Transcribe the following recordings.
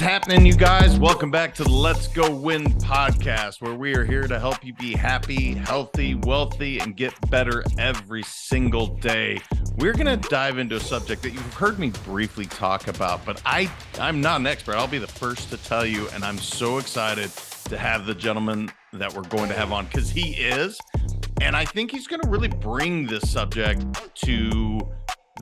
happening, you guys? Welcome back to the Let's Go Win podcast, where we are here to help you be happy, healthy, wealthy, and get better every single day. We're going to dive into a subject that you've heard me briefly talk about, but I'm not an expert. I'll be the first to tell you, and I'm so excited to have the gentleman that we're going to have on, because he is, and I think he's going to really bring this subject to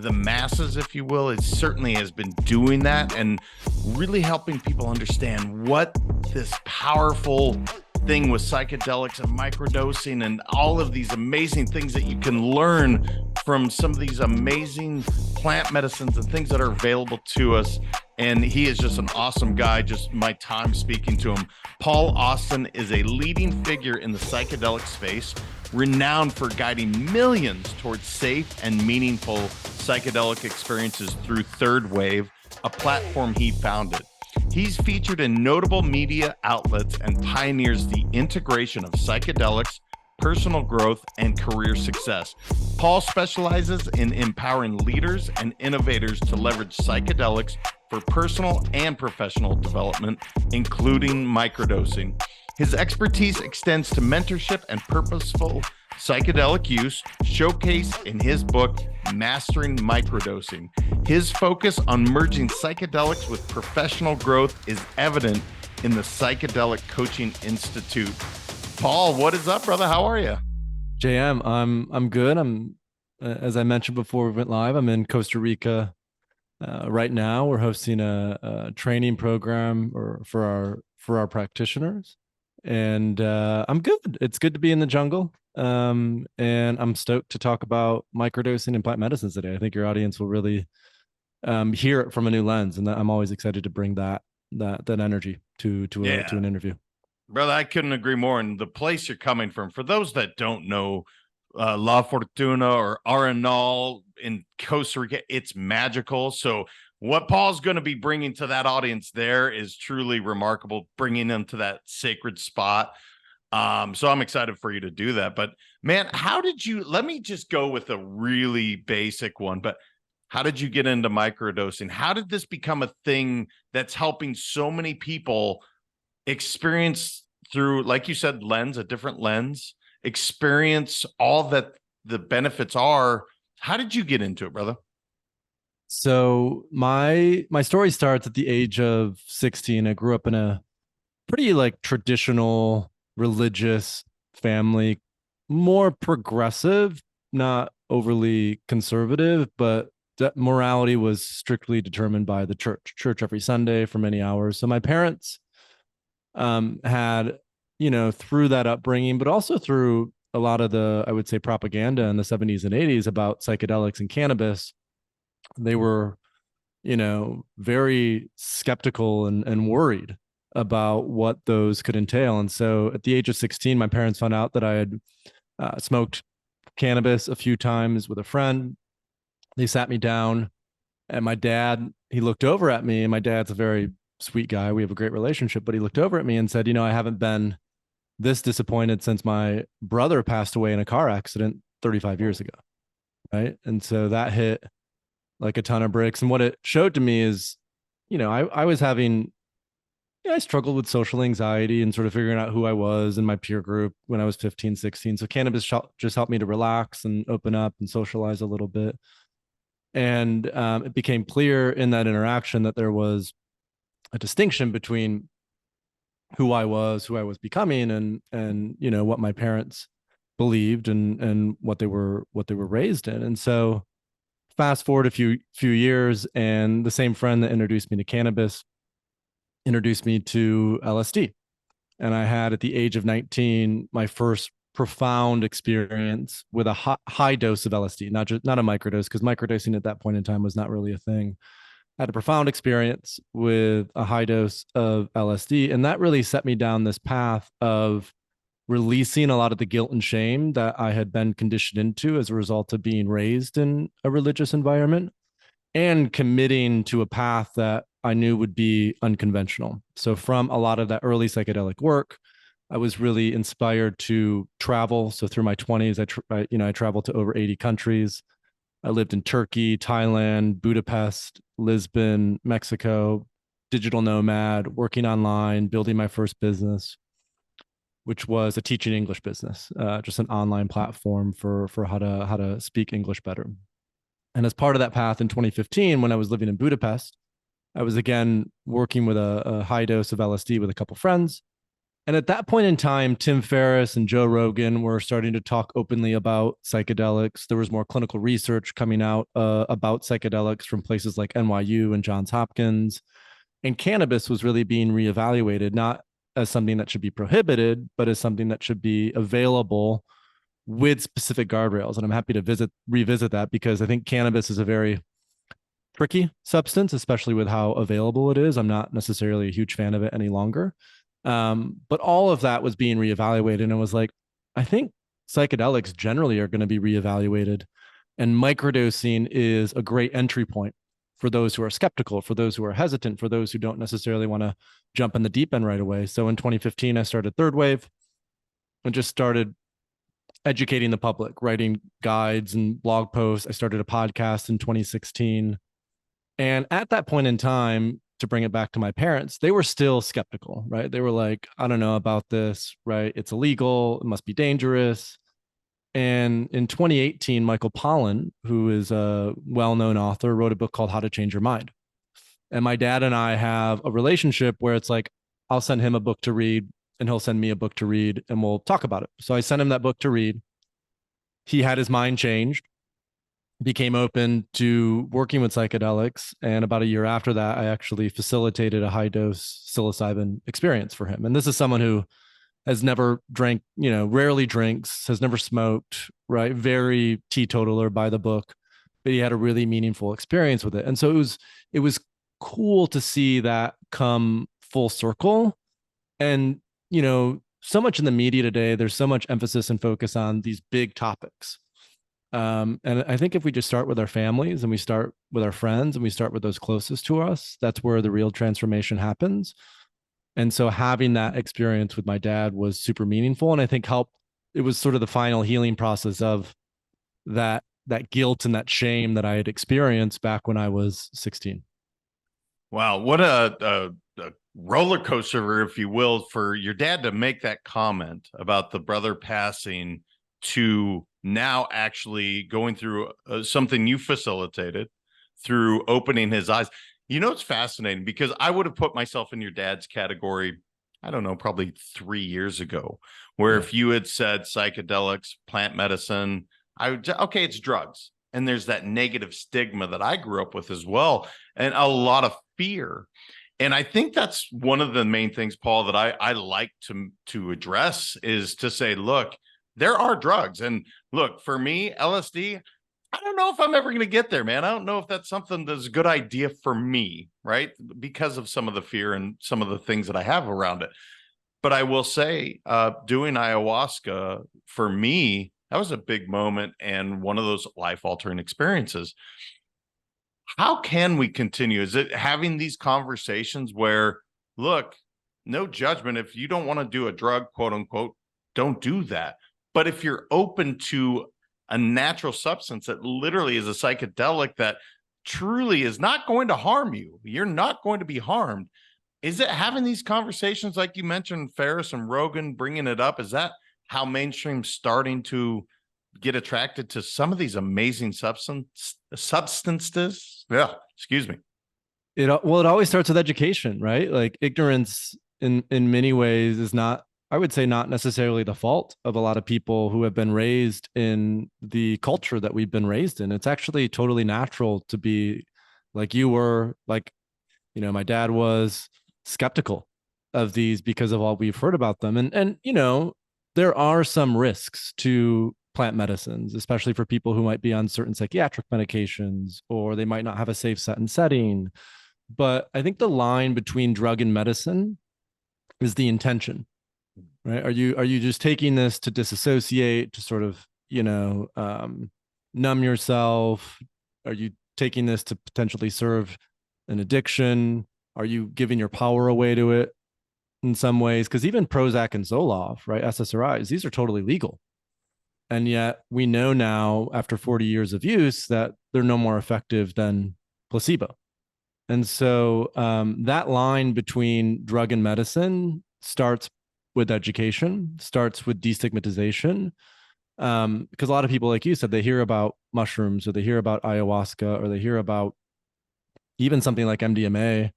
the masses, if you will. It certainly has been doing that and really helping people understand what this powerful thing with psychedelics and microdosing and all of these amazing things that you can learn from some of these amazing plant medicines and things that are available to us. And he is just an awesome guy. Just my time speaking to him. Paul Austin is a leading figure in the psychedelic space, renowned for guiding millions towards safe and meaningful psychedelic experiences through Third Wave, a platform he founded. He's featured in notable media outlets and pioneers the integration of psychedelics, personal growth, and career success. Paul specializes in empowering leaders and innovators to leverage psychedelics for personal and professional development, including microdosing. His expertise extends to mentorship and purposeful psychedelic use, showcased in his book, Mastering Microdosing. His focus on merging psychedelics with professional growth is evident in the Psychedelic Coaching Institute. Paul, what is up, brother? How are you? JM, I'm good. I'm as I mentioned before we went live, I'm in Costa Rica right now. We're hosting a training program for our practitioners, and I'm good. It's good to be in the jungle, and I'm stoked to talk about microdosing and plant medicines today. I think your audience will really hear it from a new lens, and I'm always excited to bring that energy to an interview. Brother, I couldn't agree more. And the place you're coming from, for those that don't know, La Fortuna or Arenal in Costa Rica, it's magical. So what Paul's going to be bringing to that audience there is truly remarkable, bringing them to that sacred spot. So I'm excited for you to do that. But man, let me just go with a really basic one, but how did you get into microdosing? How did this become a thing that's helping so many people experience through, like you said, a different lens, experience all that the benefits are? How did you get into it, brother? So my story starts at the age of 16. I grew up in a pretty traditional religious family, more progressive, not overly conservative, but that morality was strictly determined by the church every Sunday for many hours. So my parents had, through that upbringing, but also through a lot of the, I would say, propaganda in the 70s and 80s about psychedelics and cannabis, they were, very skeptical and worried about what those could entail. And so at the age of 16, my parents found out that I had smoked cannabis a few times with a friend. They sat me down, and my dad, he looked over at me, and my dad's a very sweet guy. We have a great relationship, but he looked over at me and said, I haven't been this disappointed since my brother passed away in a car accident 35 years ago. Right. And so that hit like a ton of bricks. And what it showed to me is, I was having, I struggled with social anxiety and sort of figuring out who I was in my peer group when I was 15, 16. So cannabis just helped me to relax and open up and socialize a little bit. And it became clear in that interaction that there was a distinction between who I was becoming, and what my parents believed and what they were raised in. And so fast forward a few years, and the same friend that introduced me to cannabis introduced me to LSD. And I had, at the age of 19, my first profound experience with a high dose of LSD, not a microdose, because microdosing at that point in time was not really a thing. I had a profound experience with a high dose of LSD, and that really set me down this path of releasing a lot of the guilt and shame that I had been conditioned into as a result of being raised in a religious environment, and committing to a path that I knew would be unconventional. So from a lot of that early psychedelic work, I was really inspired to travel. So through my 20s, I traveled to over 80 countries. I lived in Turkey, Thailand, Budapest, Lisbon, Mexico, digital nomad, working online, building my first business, which was a teaching English business, just an online platform for how to speak English better. And as part of that path in 2015, when I was living in Budapest, I was again working with a high dose of LSD with a couple friends. And at that point in time, Tim Ferriss and Joe Rogan were starting to talk openly about psychedelics. There was more clinical research coming out about psychedelics from places like NYU and Johns Hopkins. And cannabis was really being reevaluated, not as something that should be prohibited, but as something that should be available with specific guardrails. And I'm happy to revisit that, because I think cannabis is a very tricky substance, especially with how available it is. I'm not necessarily a huge fan of it any longer. But all of that was being reevaluated, and it was like, I think psychedelics generally are going to be reevaluated, and microdosing is a great entry point for those who are skeptical, for those who are hesitant, for those who don't necessarily want to jump in the deep end right away. So in 2015, I started Third Wave and just started educating the public, writing guides and blog posts. I started a podcast in 2016. And at that point in time, to bring it back to my parents, they were still skeptical, right? They were like, I don't know about this, right? It's illegal. It must be dangerous. And in 2018, Michael Pollan, who is a well-known author, wrote a book called How to Change Your Mind. And my dad and I have a relationship where it's like, I'll send him a book to read and he'll send me a book to read and we'll talk about it. So I sent him that book to read. He had his mind changed, became open to working with psychedelics. And about a year after that, I actually facilitated a high dose psilocybin experience for him. And this is someone who has never drank, rarely drinks, has never smoked, right? Very teetotaler by the book, but he had a really meaningful experience with it. And so it was cool to see that come full circle. And, so much in the media today, there's so much emphasis and focus on these big topics. And I think if we just start with our families and we start with our friends and we start with those closest to us, that's where the real transformation happens. And so having that experience with my dad was super meaningful. And I think it was sort of the final healing process of that guilt and that shame that I had experienced back when I was 16. Wow. What a roller coaster, if you will, for your dad to make that comment about the brother passing to now actually going through something you facilitated, through opening his eyes. It's fascinating because I would have put myself in your dad's category, I don't know, probably 3 years ago, where if you had said psychedelics, plant medicine, I would, okay, it's drugs. And there's that negative stigma that I grew up with as well, and a lot of fear. And I think that's one of the main things, Paul, that I like to address, is to say, look, there are drugs. And look, for me, LSD, I don't know if I'm ever going to get there, man. I don't know if that's something that's a good idea for me, right? Because of some of the fear and some of the things that I have around it. But I will say, doing ayahuasca, for me, that was a big moment and one of those life-altering experiences. How can we continue? Is it having these conversations where, look, no judgment. If you don't want to do a drug, quote unquote, don't do that. But if you're open to a natural substance that literally is a psychedelic that truly is not going to harm you, you're not going to be harmed. Is it having these conversations like you mentioned, Ferriss and Rogan bringing it up? Is that how mainstream's starting to get attracted to some of these amazing substances? Yeah, excuse me. It always starts with education, right? Like ignorance in many ways is not, I would say, not necessarily the fault of a lot of people who have been raised in the culture that we've been raised in. It's actually totally natural to be like you were, like, my dad was skeptical of these because of all we've heard about them. And there are some risks to plant medicines, especially for people who might be on certain psychiatric medications, or they might not have a safe set and setting. But I think the line between drug and medicine is the intention, right? Are you just taking this to disassociate, to sort of, numb yourself? Are you taking this to potentially serve an addiction? Are you giving your power away to it in some ways? Because even Prozac and Zoloft, right, SSRIs, these are totally legal. And yet we know now, after 40 years of use, that they're no more effective than placebo. And so that line between drug and medicine starts with education, starts with destigmatization. Because a lot of people, like you said, they hear about mushrooms or they hear about ayahuasca or they hear about even something like MDMA,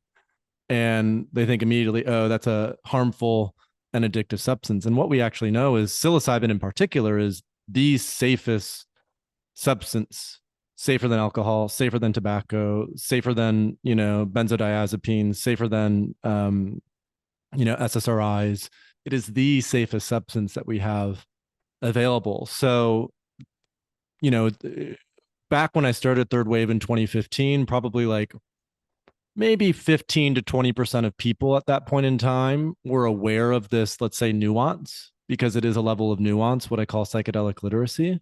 and they think immediately, oh, that's a harmful and addictive substance. And what we actually know is psilocybin in particular is the safest substance, safer than alcohol, safer than tobacco, safer than, benzodiazepines, safer than, SSRIs. It is the safest substance that we have available. So, you know, back when I started Third Wave in 2015, probably like maybe 15 to 20% of people at that point in time were aware of this, let's say, nuance, because it is a level of nuance, what I call psychedelic literacy.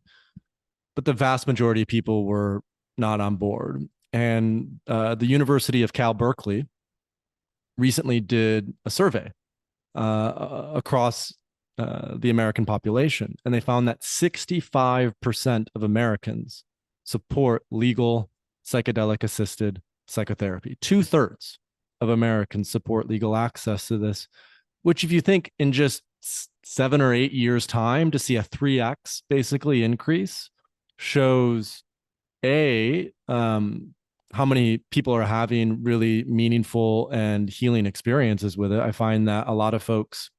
But the vast majority of people were not on board. And the University of Cal Berkeley recently did a survey across the American population, and they found that 65% of Americans support legal psychedelic assisted psychotherapy. 2/3 of Americans support legal access to this, which, if you think in just 7 or 8 years' time to see a 3x basically increase, shows how many people are having really meaningful and healing experiences with it. I find that a lot of folks,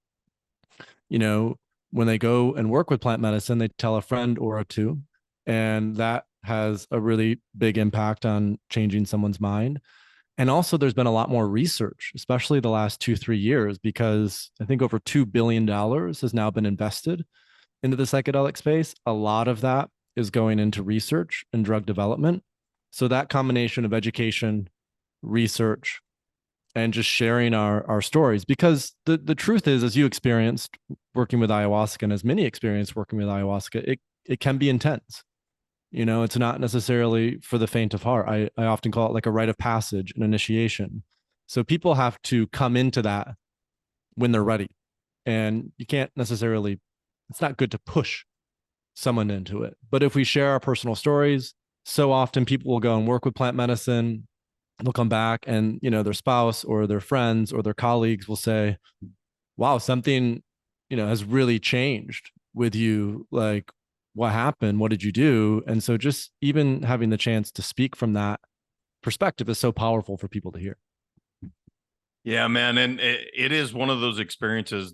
when they go and work with plant medicine, they tell a friend or two, and that has a really big impact on changing someone's mind. And also, there's been a lot more research, especially the last 2-3 years, because I think over $2 billion has now been invested into the psychedelic space. A lot of that is going into research and drug development. So that combination of education, research, and just sharing our stories, because the truth is, as you experienced working with ayahuasca, and as many experienced working with ayahuasca, it can be intense. It's not necessarily for the faint of heart. I often call it like a rite of passage, an initiation. So people have to come into that when they're ready. And you can't necessarily, it's not good to push someone into it. But if we share our personal stories, so often people will go and work with plant medicine. They'll come back and, their spouse or their friends or their colleagues will say, wow, something, has really changed with you. Like, what happened? What did you do? And so just even having the chance to speak from that perspective is so powerful for people to hear. Yeah, man. And it is one of those experiences.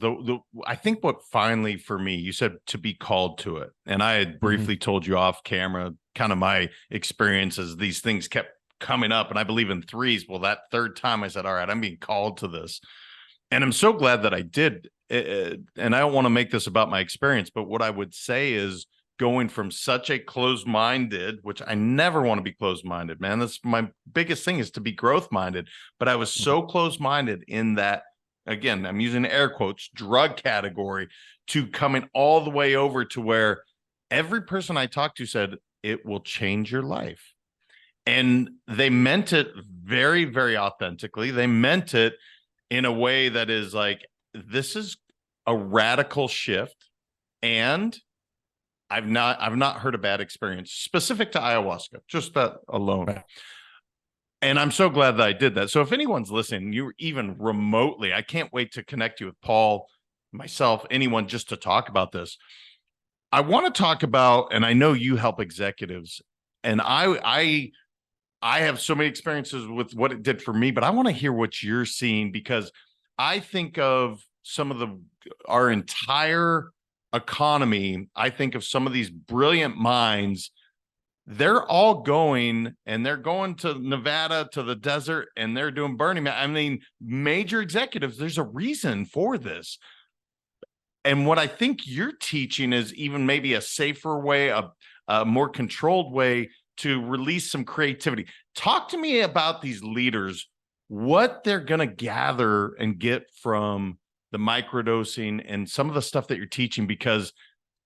I think what finally for me, you said to be called to it. And I had briefly told you off camera, kind of my experiences. These things kept coming up, and I believe in threes. Well, that third time I said, all right, I'm being called to this. And I'm so glad that I did. And I don't want to make this about my experience, but what I would say is, going from such a closed-minded, which I never want to be closed-minded, man. That's my biggest thing, is to be growth-minded. But I was so closed-minded in that, again, I'm using air quotes, drug category, to coming all the way over to where every person I talked to said, it will change your life. And they meant it very, very authentically. They meant it in a way that is like, this is a radical shift. And I've not heard a bad experience specific to ayahuasca, just that alone. Right. And I'm so glad that I did that. So if anyone's listening, you're even remotely, I can't wait to connect you with Paul, myself, anyone, just to talk about this. I want to talk about, and I know you help executives, and I have so many experiences with what it did for me, but I want to hear what you're seeing, because I think of some of our entire economy. I think of some of these brilliant minds. They're all going, and they're going to Nevada, to the desert, and they're doing Burning Man. I mean, major executives, there's a reason for this. And what I think you're teaching is even maybe a safer way, a more controlled way to release some creativity. Talk to me about these leaders, what they're going to gather and get from the microdosing and some of the stuff that you're teaching, because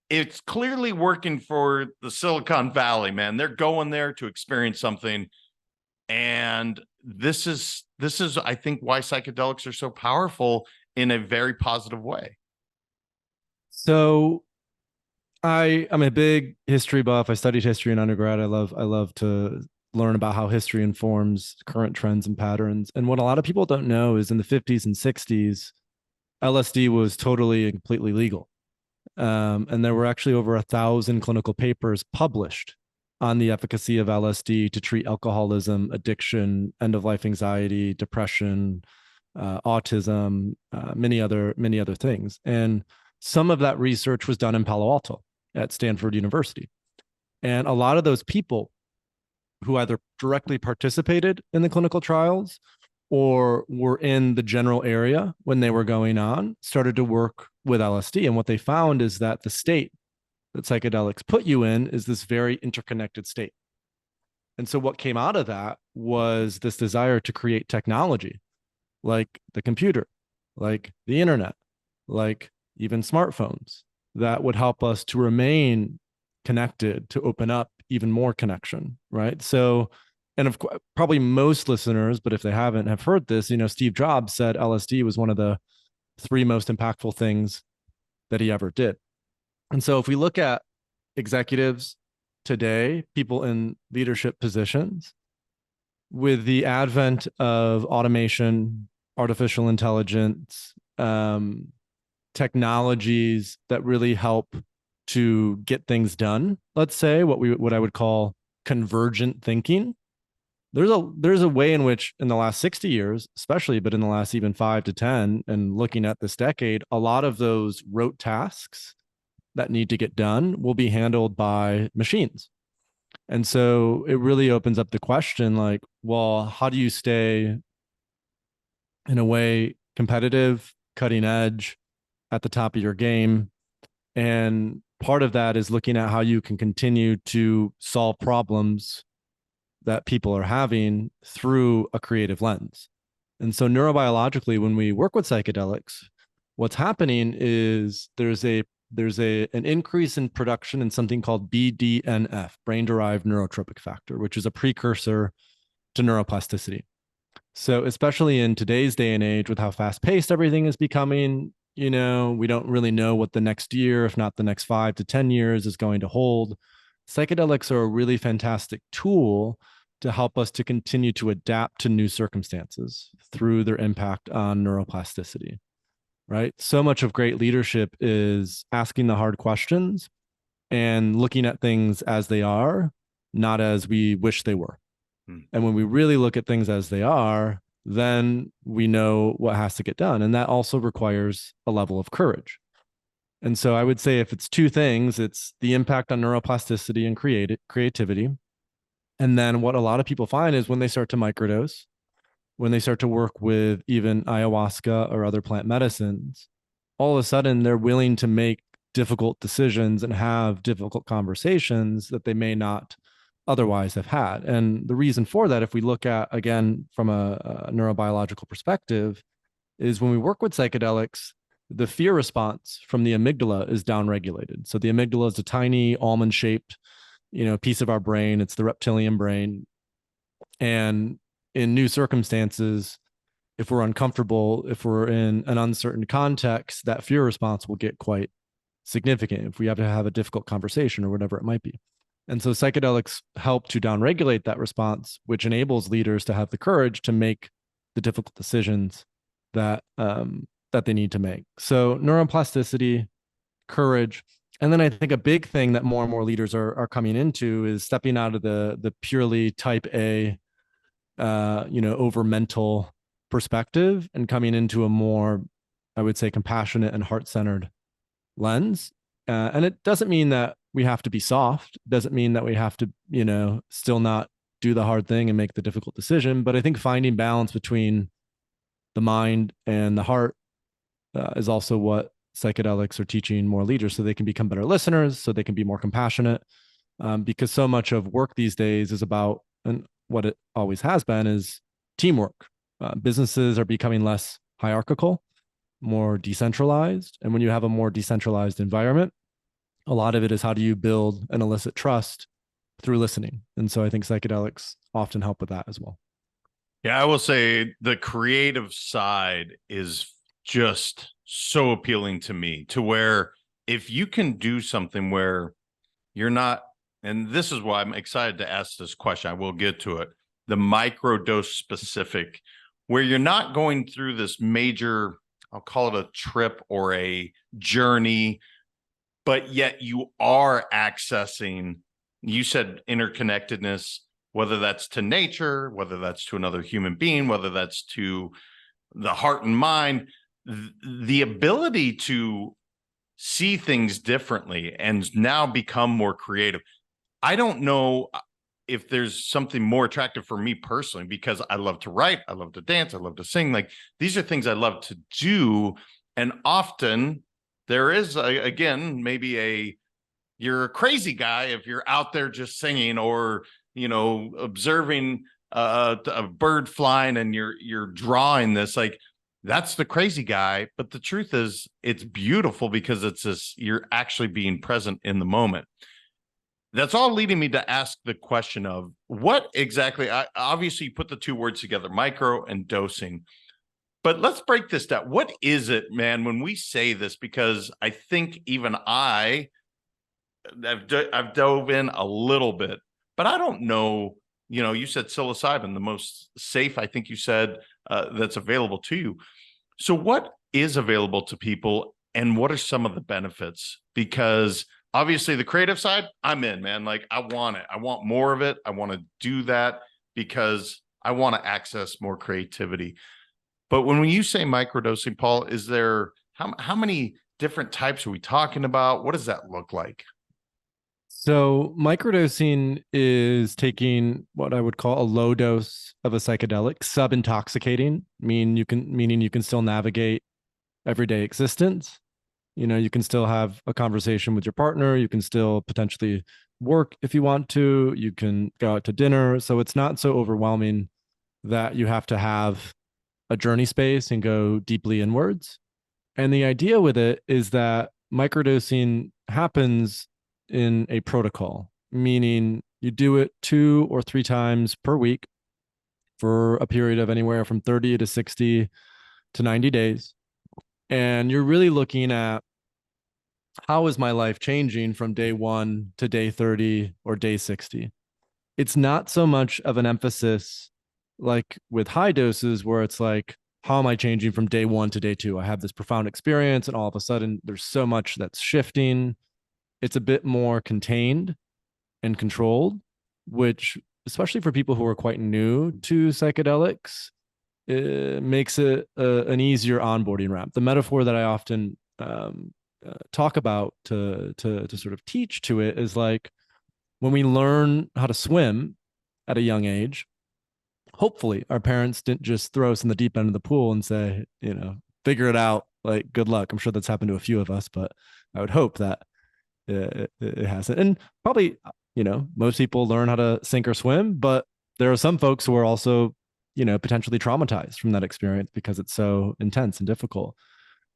it's clearly working for the Silicon Valley, man. They're going there to experience something. And this is, I think, why psychedelics are so powerful in a very positive way. So I'm a big history buff. I studied history in undergrad. I love to learn about how history informs current trends and patterns. And what a lot of people don't know is in the 50s and 60s, LSD was totally and completely legal. And there were actually over 1,000 clinical papers published on the efficacy of LSD to treat alcoholism, addiction, end of life anxiety, depression, autism, many other things. And some of that research was done in Palo Alto at Stanford University. And a lot of those people who either directly participated in the clinical trials or were in the general area when they were going on started to work with LSD. And what they found is that the state that psychedelics put you in is this very interconnected state. And so what came out of that was this desire to create technology like the computer, like the internet, like even smartphones that would help us to remain connected, to open up even more connection, right? So, and of course, probably most listeners, but if they haven't, have heard this, Steve Jobs said LSD was one of the 3 most impactful things that he ever did. And so if we look at executives today, people in leadership positions, with the advent of automation, artificial intelligence, technologies that really help to get things done, let's say what I would call convergent thinking, there's a way in which in the last 60 years, especially, but in the last even 5 to 10, and looking at this decade, a lot of those rote tasks that need to get done will be handled by machines. And so it really opens up the question like, well, how do you stay in a way competitive, cutting edge, at the top of your game? And part of that is looking at how you can continue to solve problems that people are having through a creative lens. And so neurobiologically, when we work with psychedelics, what's happening is there's an increase in production in something called BDNF, brain-derived neurotrophic factor, which is a precursor to neuroplasticity. So especially in today's day and age with how fast-paced everything is becoming, we don't really know what the next year, if not the next 5 to 10 years, is going to hold. Psychedelics are a really fantastic tool to help us to continue to adapt to new circumstances through their impact on neuroplasticity, right? So much of great leadership is asking the hard questions and looking at things as they are, not as we wish they were. And when we really look at things as they are, then we know what has to get done. And that also requires a level of courage. And so I would say if it's 2 things, it's the impact on neuroplasticity and creativity. And then what a lot of people find is when they start to microdose, when they start to work with even ayahuasca or other plant medicines, all of a sudden they're willing to make difficult decisions and have difficult conversations that they may not otherwise have had. And the reason for that, if we look at, again, from a neurobiological perspective, is when we work with psychedelics, the fear response from the amygdala is downregulated. So the amygdala is a tiny almond-shaped, piece of our brain. It's the reptilian brain. And in new circumstances, if we're uncomfortable, if we're in an uncertain context, that fear response will get quite significant if we have to have a difficult conversation or whatever it might be. And so psychedelics help to downregulate that response, which enables leaders to have the courage to make the difficult decisions that they need to make. So neuroplasticity, courage, and then I think a big thing that more and more leaders are coming into is stepping out of the purely type A, over mental perspective and coming into a more, I would say, compassionate and heart-centered lens. And it doesn't mean that we have to be soft. It doesn't mean that we have to, still not do the hard thing and make the difficult decision. But I think finding balance between the mind and the heart is also what psychedelics are teaching more leaders, so they can become better listeners, so they can be more compassionate. Because so much of work these days is about, and what it always has been, is teamwork. Businesses are becoming less hierarchical, more decentralized. And when you have a more decentralized environment, a lot of it is how do you build and elicit trust through listening. And so I think psychedelics often help with that as well. Yeah, I will say the creative side is just so appealing to me, to where if you can do something where you're not and this is why I'm excited to ask this question. I will get to it. The microdose specific, where you're not going through this major, I'll call it a trip or a journey, but yet you are accessing, you said interconnectedness, whether that's to nature, whether that's to another human being, whether that's to the heart and mind, the ability to see things differently and now become more creative. I don't know if there's something more attractive for me personally, because I love to write, I love to dance, I love to sing. Like, these are things I love to do. And often there is, again, maybe you're a crazy guy if you're out there just singing, or, observing a bird flying and you're drawing this. Like, that's the crazy guy. But the truth is, it's beautiful because it's this, you're actually being present in the moment. That's all leading me to ask the question of what exactly, obviously you put the two words together, micro and dosing, but let's break this down. What is it, man, when we say this? Because I think even I've dove in a little bit, but I don't know, you said psilocybin, the most safe, I think you said, that's available to you. So what is available to people and what are some of the benefits? Because obviously the creative side, I'm in, man. Like, I want it. I want more of it. I want to do that because I want to access more creativity. But when you say microdosing, Paul, is there, how many different types are we talking about? What does that look like? So microdosing is taking what I would call a low dose of a psychedelic, sub-intoxicating, meaning you can still navigate everyday existence. You can still have a conversation with your partner. You can still potentially work if you want to. You can go out to dinner. So it's not so overwhelming that you have to have a journey space and go deeply inwards. And the idea with it is that microdosing happens in a protocol, meaning you do it 2 or 3 times per week for a period of anywhere from 30 to 60 to 90 days. And you're really looking at, how is my life changing from day 1 to day 30 or day 60? It's not so much of an emphasis like with high doses, where it's like, how am I changing from day 1 to day 2? I have this profound experience, and all of a sudden there's so much that's shifting. It's a bit more contained and controlled, which, especially for people who are quite new to psychedelics, it makes it an easier onboarding ramp. The metaphor that I often talk about to sort of teach to it is like, when we learn how to swim at a young age, hopefully our parents didn't just throw us in the deep end of the pool and say, figure it out, like, good luck. I'm sure that's happened to a few of us, but I would hope that it hasn't. And probably, most people learn how to sink or swim, but there are some folks who are also, potentially traumatized from that experience because it's so intense and difficult.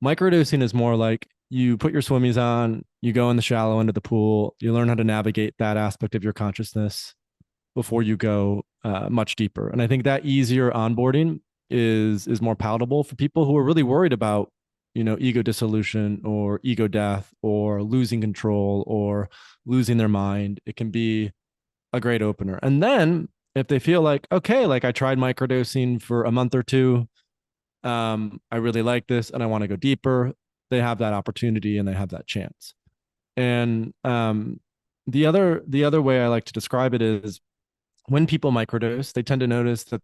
Microdosing is more like, you put your swimmies on, you go in the shallow end of the pool, you learn how to navigate that aspect of your consciousness before you go much deeper. And I think that easier onboarding is more palatable for people who are really worried about, ego dissolution or ego death or losing control or losing their mind. It can be a great opener. And then if they feel like, okay, like, I tried microdosing for a month or two, I really like this and I want to go deeper, they have that opportunity and they have that chance. And the other way I like to describe it is, when people microdose, they tend to notice that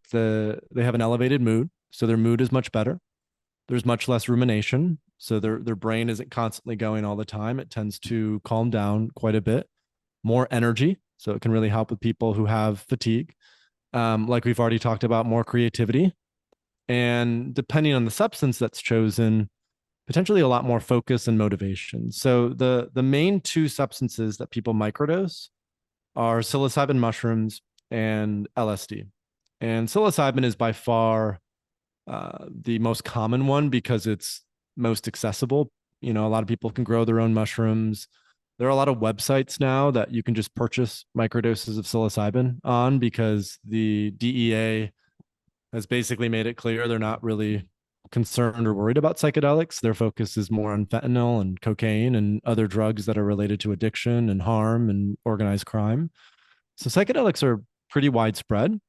they have an elevated mood. So their mood is much better. There's much less rumination. So their brain isn't constantly going all the time. It tends to calm down quite a bit. More energy. So it can really help with people who have fatigue. Like we've already talked about, more creativity. And depending on the substance that's chosen, potentially a lot more focus and motivation. So the main 2 substances that people microdose are psilocybin mushrooms and LSD. And psilocybin is by far the most common one because it's most accessible. A lot of people can grow their own mushrooms. There are a lot of websites now that you can just purchase microdoses of psilocybin on, because the DEA has basically made it clear they're not really concerned or worried about psychedelics. Their focus is more on fentanyl and cocaine and other drugs that are related to addiction and harm and organized crime. So psychedelics are pretty widespread.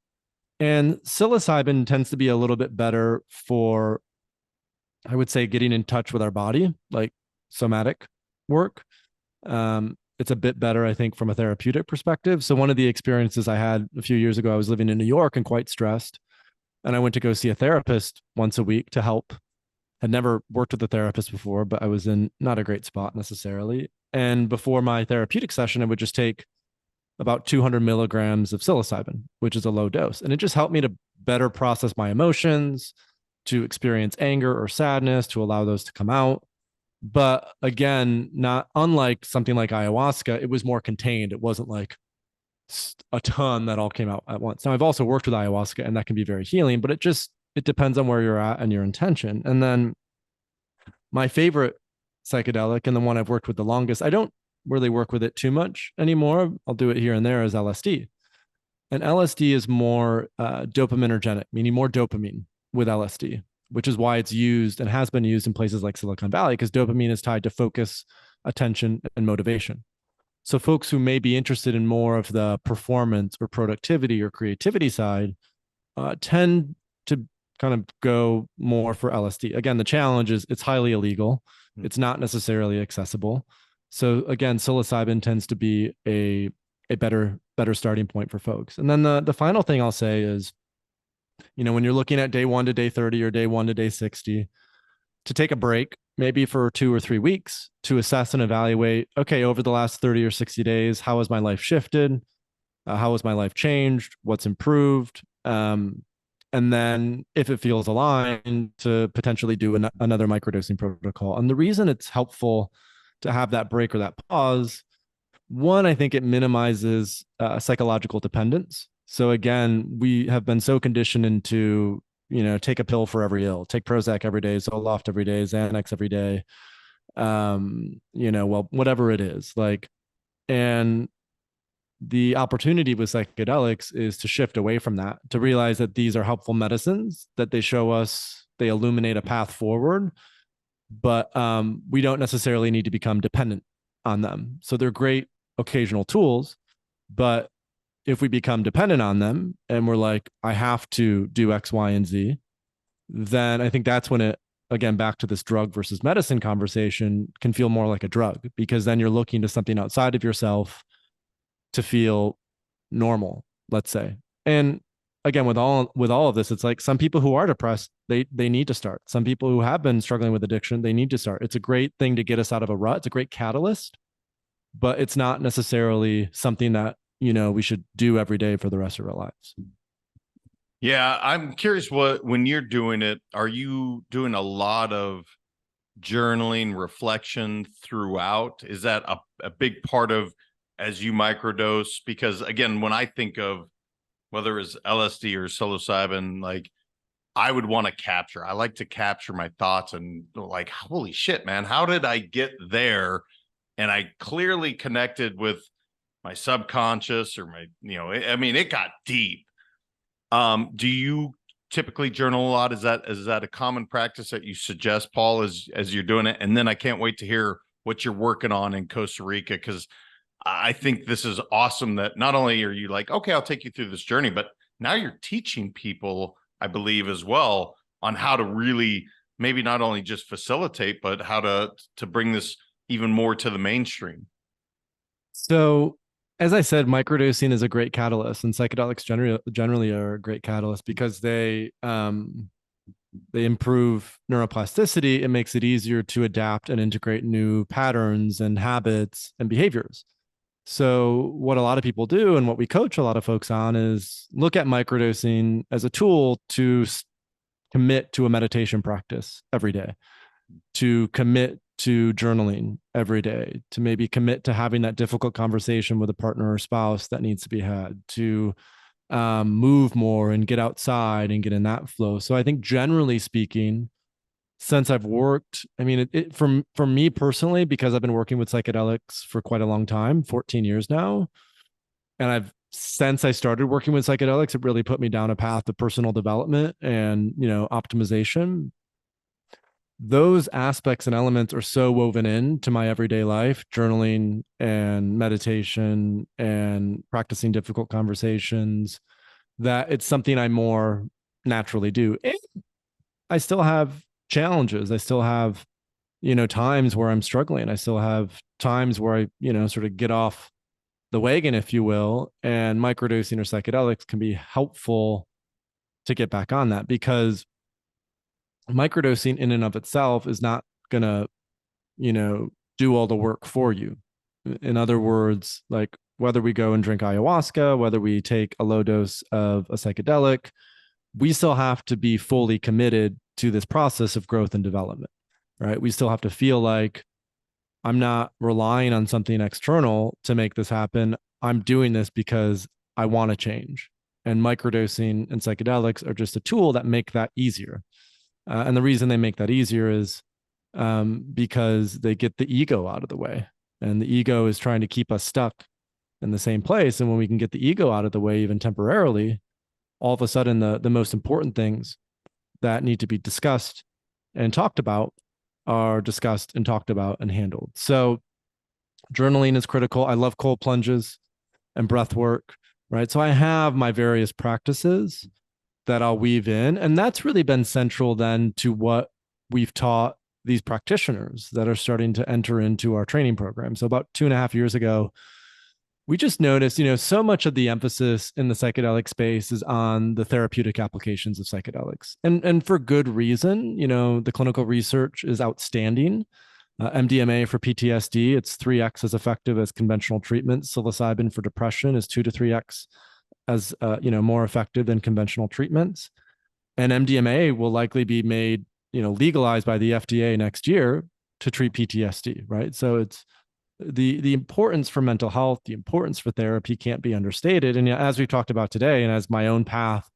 And psilocybin tends to be a little bit better for, I would say, getting in touch with our body, like somatic work. It's a bit better, I think, from a therapeutic perspective. So one of the experiences I had a few years ago, I was living in New York and quite stressed. And I went to go see a therapist once a week to help. Had never worked with a therapist before, but I was in not a great spot necessarily. And before my therapeutic session, I would just take about 200 milligrams of psilocybin, which is a low dose. And it just helped me to better process my emotions, to experience anger or sadness, to allow those to come out. But again, not unlike something like ayahuasca, it was more contained. It wasn't like a ton that all came out at once. Now, I've also worked with ayahuasca and that can be very healing, but it depends on where you're at and your intention. And then my favorite psychedelic and the one I've worked with the longest, I don't really work with it too much anymore. I'll do it here and there, is LSD. And LSD is more dopaminergic, meaning more dopamine with LSD, which is why it's used and has been used in places like Silicon Valley, because dopamine is tied to focus, attention, and motivation. So folks who may be interested in more of the performance or productivity or creativity side tend to kind of go more for LSD. Again, the challenge is it's highly illegal. It's not necessarily accessible. So again, psilocybin tends to be a better starting point for folks. And then the final thing I'll say is, when you're looking at day 1 to day 30 or day 1 to day 60, to take a break, maybe for 2 or 3 weeks, to assess and evaluate, okay, over the last 30 or 60 days, how has my life shifted? How has my life changed? What's improved? And then if it feels aligned, to potentially do another microdosing protocol. And the reason it's helpful to have that break or that pause, one, I think it minimizes psychological dependence. So again, we have been so conditioned into, take a pill for every ill, take Prozac every day, Zoloft every day, Xanax every day, well, whatever it is, like, and the opportunity with psychedelics is to shift away from that, to realize that these are helpful medicines, that they show us, they illuminate a path forward, but we don't necessarily need to become dependent on them. So they're great occasional tools, but if we become dependent on them and we're like, I have to do X, Y, and Z, then I think that's when it, again, back to this drug versus medicine conversation, can feel more like a drug, because then you're looking to something outside of yourself to feel normal, let's say. And again, with all of this, it's like some people who are depressed, they need to start. Some people who have been struggling with addiction, they need to start. It's a great thing to get us out of a rut. It's a great catalyst, but it's not necessarily something that, we should do every day for the rest of our lives. Yeah, I'm curious, when you're doing it, are you doing a lot of journaling, reflection throughout? Is that a big part of as you microdose? Because again, when I think of whether it's LSD or psilocybin, like, I would want to capture. I like to capture my thoughts and like, holy shit, man, how did I get there? And I clearly connected with my subconscious or my, it got deep. Do you typically journal a lot? Is that a common practice that you suggest, Paul, as you're doing it? And then I can't wait to hear what you're working on in Costa Rica, because I think this is awesome that not only are you like, okay, I'll take you through this journey, but now you're teaching people, I believe, as well, on how to really maybe not only just facilitate, but how to bring this even more to the mainstream. So, as I said, microdosing is a great catalyst, and psychedelics generally are a great catalyst because they improve neuroplasticity. It makes it easier to adapt and integrate new patterns and habits and behaviors. So what a lot of people do, and what we coach a lot of folks on, is look at microdosing as a tool to commit to a meditation practice every day, to commit to journaling every day, to maybe commit to having that difficult conversation with a partner or spouse that needs to be had, to move more and get outside and get in that flow. So I think generally speaking, since I've worked, for me personally, because I've been working with psychedelics for quite a long time, 14 years now, and since I started working with psychedelics, it really put me down a path of personal development and, optimization. those aspects and elements are so woven into my everyday life, journaling and meditation and practicing difficult conversations, that it's something I more naturally do. And I still have challenges. I still have, times where I'm struggling. I still have times where I, sort of get off the wagon, if you will, and microdosing or psychedelics can be helpful to get back on that, because microdosing in and of itself is not going to, do all the work for you. In other words, like whether we go and drink ayahuasca, whether we take a low dose of a psychedelic, we still have to be fully committed to this process of growth and development, right? We still have to feel like I'm not relying on something external to make this happen. I'm doing this because I want to change. And microdosing and psychedelics are just a tool that make that easier. And the reason they make that easier is because they get the ego out of the way. And the ego is trying to keep us stuck in the same place. And when we can get the ego out of the way, even temporarily, all of a sudden the most important things that need to be discussed and talked about are discussed and talked about and handled. So journaling is critical. I love cold plunges and breath work, right? So I have my various practices that I'll weave in. And that's really been central then to what we've taught these practitioners that are starting to enter into our training program. So about 2.5 years ago, we just noticed, so much of the emphasis in the psychedelic space is on the therapeutic applications of psychedelics. And for good reason. The clinical research is outstanding. MDMA for PTSD, it's 3x as effective as conventional treatment. Psilocybin for depression is 2 to 3x as more effective than conventional treatments. And MDMA will likely be made, legalized by the FDA next year to treat PTSD, right? So it's the importance for mental health, the importance for therapy can't be understated. And as we've talked about today, and as my own path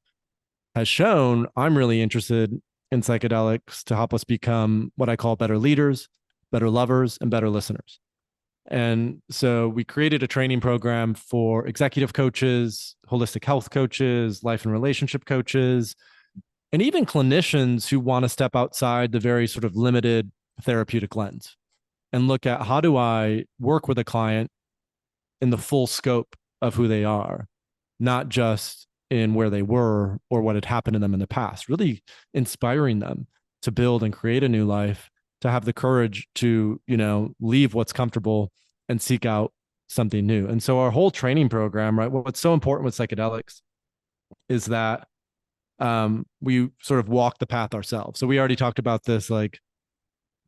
has shown, I'm really interested in psychedelics to help us become what I call better leaders, better lovers, and better listeners. And so we created a training program for executive coaches, holistic health coaches, life and relationship coaches, and even clinicians who want to step outside the very sort of limited therapeutic lens and look at, how do I work with a client in the full scope of who they are, not just in where they were or what had happened to them in the past, really inspiring them to build and create a new life, to have the courage to, leave what's comfortable and seek out something new. And so our whole training program, right, what's so important with psychedelics is that we sort of walk the path ourselves. So we already talked about this, like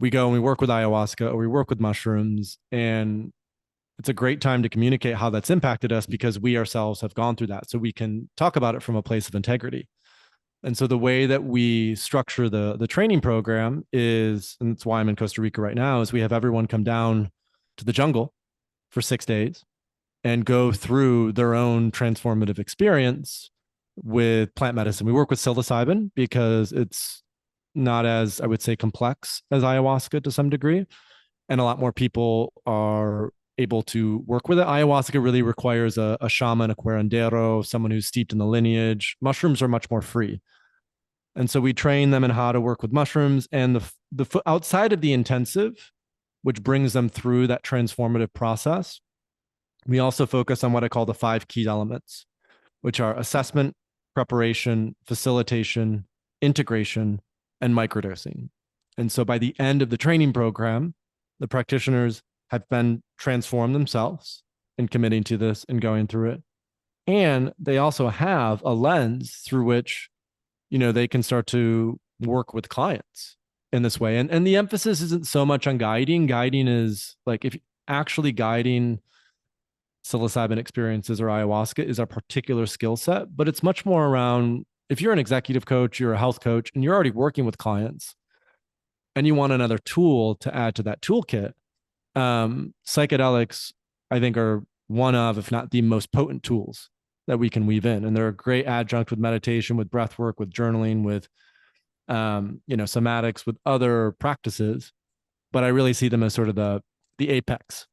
we go and we work with ayahuasca or we work with mushrooms, and it's a great time to communicate how that's impacted us because we ourselves have gone through that. So we can talk about it from a place of integrity. And so the way that we structure the training program is, and that's why I'm in Costa Rica right now, is we have everyone come down to the jungle for 6 days and go through their own transformative experience with plant medicine. We work with psilocybin because it's not as, I would say, complex as ayahuasca to some degree. And a lot more people are able to work with it. Ayahuasca really requires a shaman, a curandero, someone who's steeped in the lineage. Mushrooms are much more free. And so we train them in how to work with mushrooms, and the outside of the intensive, which brings them through that transformative process. We also focus on what I call the 5 key elements, which are assessment, preparation, facilitation, integration, and microdosing. And so by the end of the training program, the practitioners have been transformed themselves in committing to this and going through it. And they also have a lens through which, they can start to work with clients in this way. And the emphasis isn't so much on guiding. Guiding is like, if actually guiding psilocybin experiences or ayahuasca is a particular skill set, but it's much more around, if you're an executive coach, you're a health coach, and you're already working with clients and you want another tool to add to that toolkit, psychedelics, I think, are one of, if not the most potent tools that we can weave in. And they're a great adjunct with meditation, with breath work, with journaling, with, somatics, with other practices. But I really see them as sort of the apex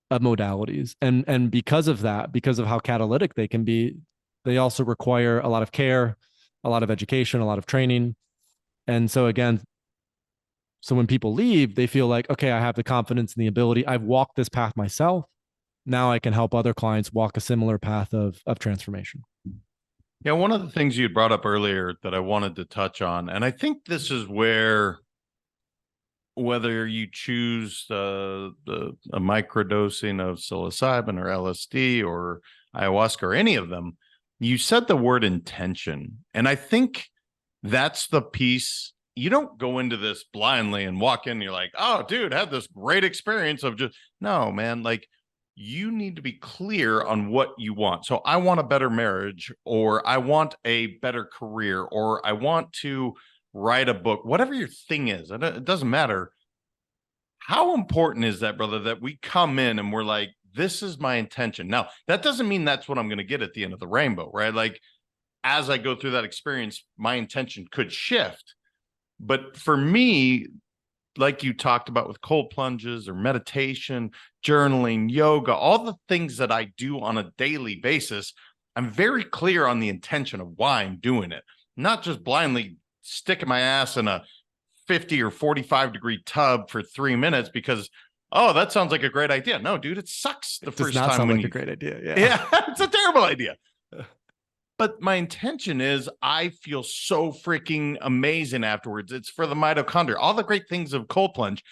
of modalities. And because of that, because of how catalytic they can be, they also require a lot of care, a lot of education, a lot of training. And so again, So when people leave, they feel like, okay, I have the confidence and the ability. I've walked this path myself. Now I can help other clients walk a similar path of transformation. Yeah, one of the things you brought up earlier that I wanted to touch on, and I think this is where whether you choose a microdosing of psilocybin or LSD or ayahuasca or any of them, you said the word intention. And I think that's the piece. You don't go into this blindly and walk in and you're like, oh, dude, had this great experience of just, no, man, like you need to be clear on what you want. So I want a better marriage, or I want a better career, or I want to write a book, whatever your thing is. It doesn't matter. How important is that, brother, that we come in and we're like, this is my intention. Now, that doesn't mean that's what I'm going to get at the end of the rainbow, right? Like, as I go through that experience, my intention could shift. But for me, like you talked about with cold plunges or meditation, journaling, yoga, all the things that I do on a daily basis, I'm very clear on the intention of why I'm doing it, not just blindly sticking my ass in a 50 or 45-degree tub for 3 minutes because, oh, that sounds like a great idea. No, dude, it sucks the first time. Does not sound like a great idea. Yeah, it's a terrible idea. But my intention is I feel so freaking amazing afterwards. It's for the mitochondria, all the great things of cold plunge.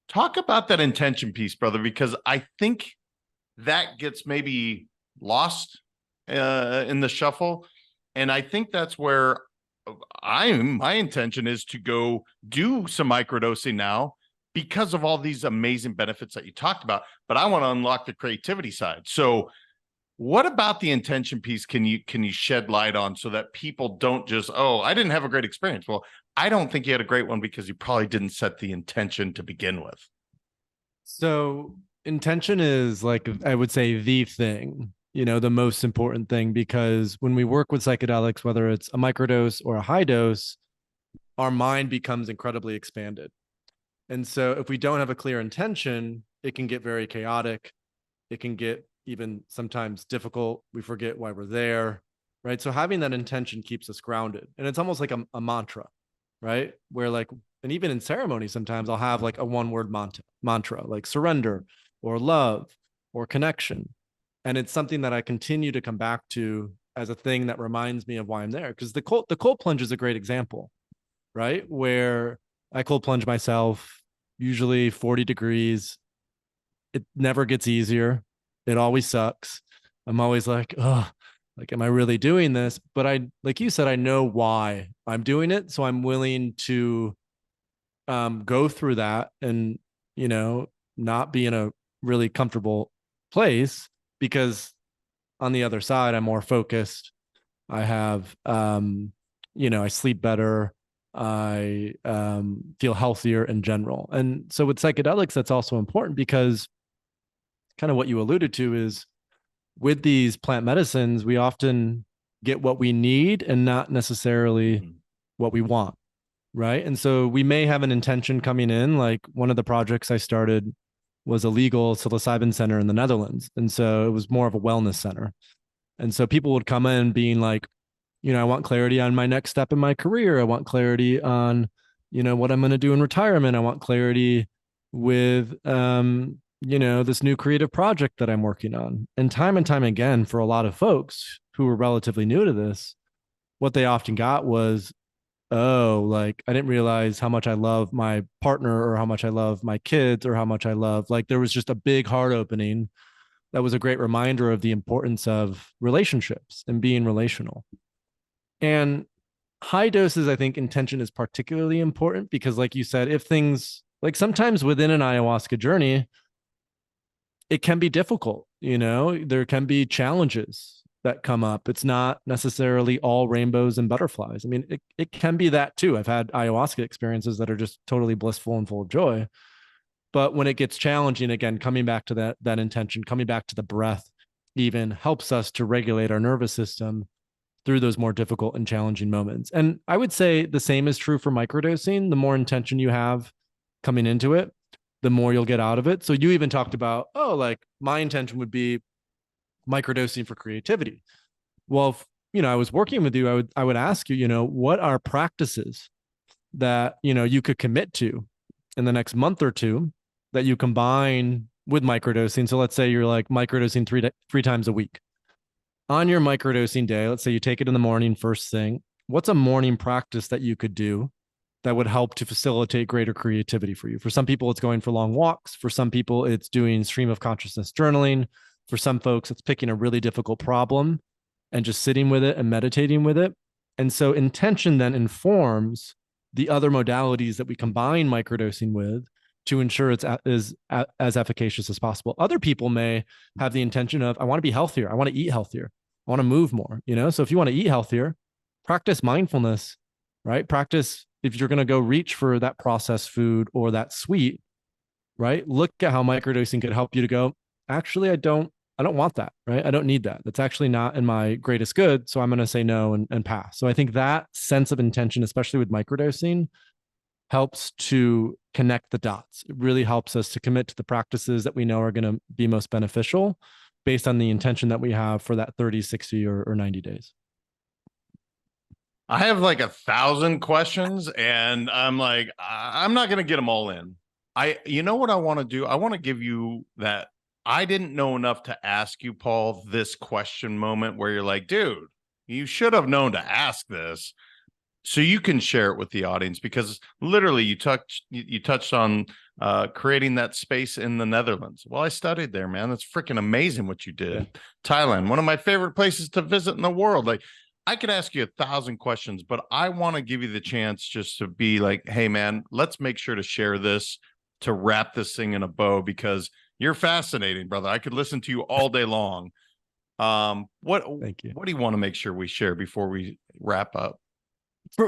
Talk about that intention piece, brother, because I think that gets maybe lost in the shuffle. And I think that's where my intention is to go do some microdosing now because of all these amazing benefits that you talked about. But I want to unlock the creativity side. So what about the intention piece can you shed light on so that people don't just, oh, I didn't have a great experience? Well, I don't think you had a great one because you probably didn't set the intention to begin with. So intention is, like, I would say, the thing, the most important thing, because when we work with psychedelics, whether it's a microdose or a high dose, our mind becomes incredibly expanded. And so if we don't have a clear intention, it can get very chaotic. It can get even sometimes difficult. We forget why we're there, right? So having that intention keeps us grounded. And it's almost like a mantra, right? Where, like, and even in ceremony, sometimes I'll have like a one-word mantra, like surrender or love or connection. And it's something that I continue to come back to as a thing that reminds me of why I'm there. Because the cold plunge is a great example, right? Where I cold plunge myself, usually 40 degrees. It never gets easier. It always sucks. I'm always like, oh, like, am I really doing this? But like you said, I know why I'm doing it. So I'm willing to go through that and, not be in a really comfortable place, because on the other side, I'm more focused. I have, I sleep better. I feel healthier in general. And so with psychedelics, that's also important, because kind of what you alluded to is, with these plant medicines, we often get what we need and not necessarily what we want, right? And so we may have an intention coming in. Like, one of the projects I started was a legal psilocybin center in the Netherlands. And so it was more of a wellness center. And so people would come in being like, I want clarity on my next step in my career. I want clarity on, what I'm going to do in retirement. I want clarity with, this new creative project that I'm working on. And time again, for a lot of folks who were relatively new to this, what they often got was, oh, like, I didn't realize how much I love my partner, or how much I love my kids, or how much I love, like, there was just a big heart opening that was a great reminder of the importance of relationships and being relational. And high doses, I think intention is particularly important, because, like you said, if things, like, sometimes within an ayahuasca journey, it can be difficult. There can be challenges that come up. It's not necessarily all rainbows and butterflies. I mean, it can be that too. I've had ayahuasca experiences that are just totally blissful and full of joy. But when it gets challenging, again, coming back to that intention, coming back to the breath, even helps us to regulate our nervous system through those more difficult and challenging moments. And I would say the same is true for microdosing. The more intention you have coming into it, the more you'll get out of it. So you even talked about, oh, like, my intention would be microdosing for creativity. Well, if, I was working with you, I would ask you, what are practices that, you could commit to in the next month or two that you combine with microdosing. So let's say you're like microdosing three times a week. On your microdosing day, let's say you take it in the morning first thing. What's a morning practice that you could do that would help to facilitate greater creativity for you? For some people, it's going for long walks. For some people, it's doing stream of consciousness journaling. For some folks, it's picking a really difficult problem and just sitting with it and meditating with it. And so intention then informs the other modalities that we combine microdosing with to ensure it's as efficacious as possible. Other people may have the intention of, I want to be healthier. I want to eat healthier. I want to move more, you know? So if you want to eat healthier, practice mindfulness, right? Practice, if you're going to go reach for that processed food or that sweet, right? Look at how microdosing could help you to go, actually, I don't want that, right? I don't need that. That's actually not in my greatest good. So I'm going to say no and pass. So I think that sense of intention, especially with microdosing, helps to connect the dots. It really helps us to commit to the practices that we know are going to be most beneficial based on the intention that we have for that 30, 60, or 90 days. I have like 1,000 questions, and I'm like, I'm not going to get them all in. You know what I want to do? I want to give you that I didn't know enough to ask you, Paul, this question moment where you're like, dude, you should have known to ask this. So you can share it with the audience, because literally you touched on creating that space in the Netherlands. Well, I studied there, man. That's freaking amazing what you did. Yeah. Thailand, one of my favorite places to visit in the world. Like, I could ask you 1,000 questions, but I want to give you the chance just to be like, hey, man, let's make sure to share this to wrap this thing in a bow, because you're fascinating, brother. I could listen to you all day long. Thank you. What do you want to make sure we share before we wrap up?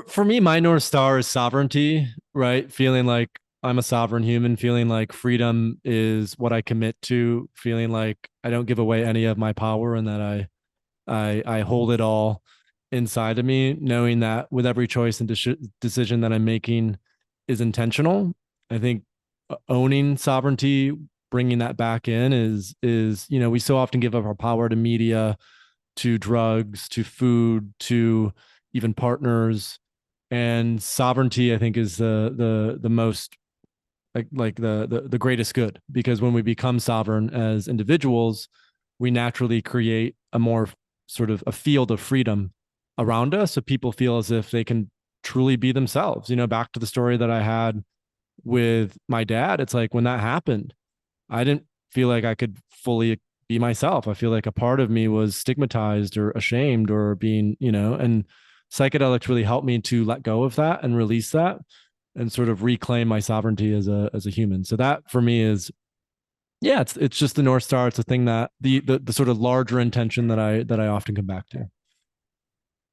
For me, my North Star is sovereignty, right? Feeling like I'm a sovereign human, feeling like freedom is what I commit to, feeling like I don't give away any of my power and that I hold it all inside of me, knowing that with every choice and decision that I'm making is intentional. I think owning sovereignty, bringing that back in is, you know, we so often give up our power to media, to drugs, to food, to even partners, and sovereignty, I think, is the most like the greatest good, because when we become sovereign as individuals, we naturally create a more sort of a field of freedom around us, so people feel as if they can truly be themselves. You know, back to the story that I had with my dad, it's like when that happened, I didn't feel like I could fully be myself. I feel like a part of me was stigmatized or ashamed or being, you know, and psychedelics really helped me to let go of that and release that and sort of reclaim my sovereignty as a human. So that for me is, yeah, it's just the North Star. It's a thing that the sort of larger intention that I often come back to.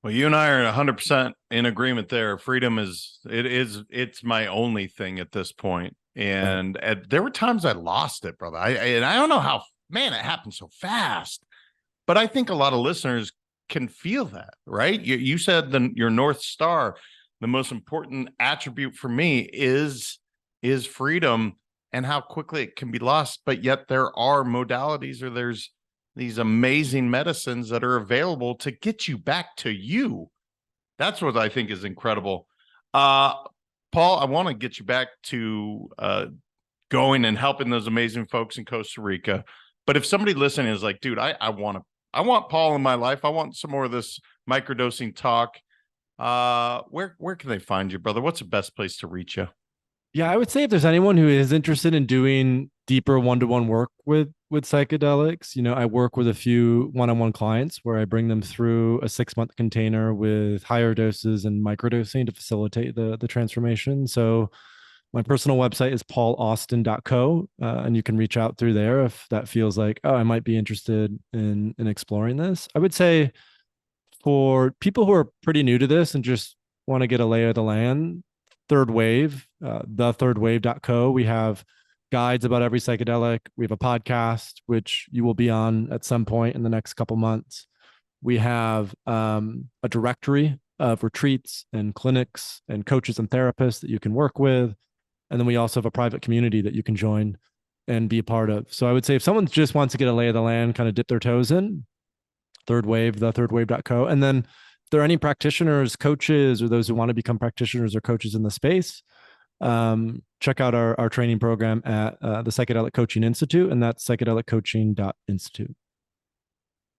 Well, you and I are 100% in agreement there. Freedom it's my only thing at this point. And there were times I lost it, brother. And I don't know how, man, it happened so fast. But I think a lot of listeners can feel that, right? You said your North Star, the most important attribute for me is freedom and how quickly it can be lost. But yet there are modalities, or there's these amazing medicines that are available to get you back to you. That's what I think is incredible. Paul, I want to get you back to going and helping those amazing folks in Costa Rica. But if somebody listening is like, dude, I want Paul in my life. I want some more of this microdosing talk. Where can they find you, brother? What's the best place to reach you? Yeah, I would say if there's anyone who is interested in doing deeper one-to-one work with psychedelics, you know, I work with a few one-on-one clients where I bring them through a 6-month container with higher doses and microdosing to facilitate the transformation. So my personal website is paulaustin.co, and you can reach out through there if that feels like, oh, I might be interested in exploring this. I would say for people who are pretty new to this and just want to get a lay of the land, Third Wave, thethirdwave.co. We have guides about every psychedelic. We have a podcast, which you will be on at some point in the next couple months. We have a directory of retreats and clinics and coaches and therapists that you can work with. And then we also have a private community that you can join and be a part of. So I would say if someone just wants to get a lay of the land, kind of dip their toes in, Third Wave, thethirdwave.co. And then if there are any practitioners, coaches, or those who want to become practitioners or coaches in the space, check out our training program at the Psychedelic Coaching Institute, and that's psychedeliccoaching.institute.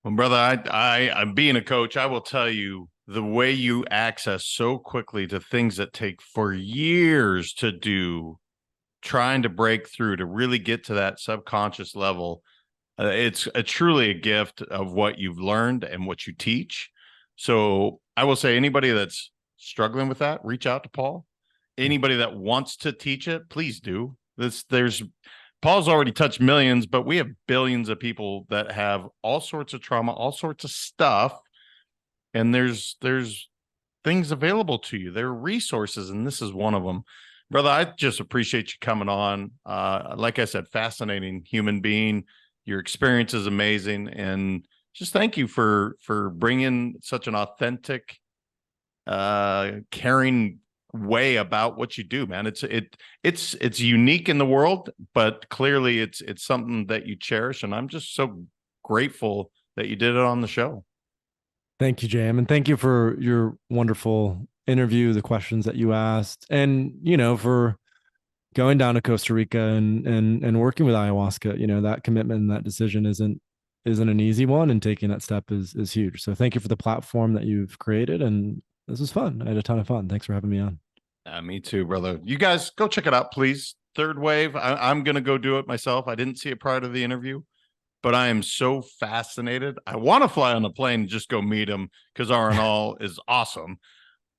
Well, brother, I'm being a coach. I will tell you the way you access so quickly to things that take for years to do, trying to break through to really get to that subconscious level. It's truly a gift of what you've learned and what you teach. So I will say anybody that's struggling with that, reach out to Paul. Anybody that wants to teach it, please do. There's Paul's already touched millions, but we have billions of people that have all sorts of trauma, all sorts of stuff. And there's things available to you. There are resources, and this is one of them. Brother, I just appreciate you coming on. Like I said, fascinating human being. Your experience is amazing, and just thank you for bringing such an authentic, caring way about what you do, man. It's unique in the world, but clearly it's something that you cherish, and I'm just so grateful that you did it on the show. Thank you, Jam, and thank you for your wonderful interview, the questions that you asked, and for going down to Costa Rica and working with ayahuasca. That commitment and that decision isn't an easy one, and taking that step is huge. So thank you for the platform that you've created, and this was fun. I had a ton of fun. Thanks for having me on. Me too, brother. You guys go check it out, please. Third Wave. I'm going to go do it myself. I didn't see it prior to the interview, but I am so fascinated. I want to fly on a plane and just go meet him because R&all is awesome,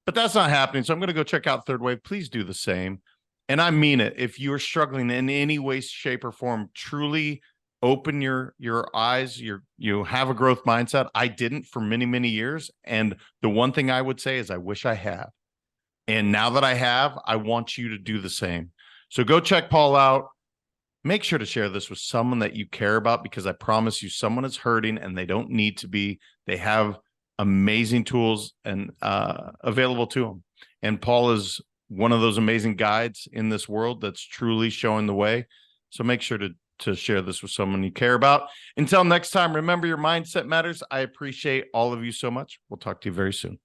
but that's not happening. So I'm going to go check out Third Wave. Please do the same. And I mean it. If you're struggling in any way, shape, or form, truly open your eyes. You have a growth mindset. I didn't for many, many years. And the one thing I would say is I wish I had. And now that I have, I want you to do the same. So go check Paul out. Make sure to share this with someone that you care about, because I promise you someone is hurting and they don't need to be. They have amazing tools and available to them. And Paul is one of those amazing guides in this world that's truly showing the way. So make sure to share this with someone you care about. Until next time, remember, your mindset matters. I appreciate all of you so much. We'll talk to you very soon.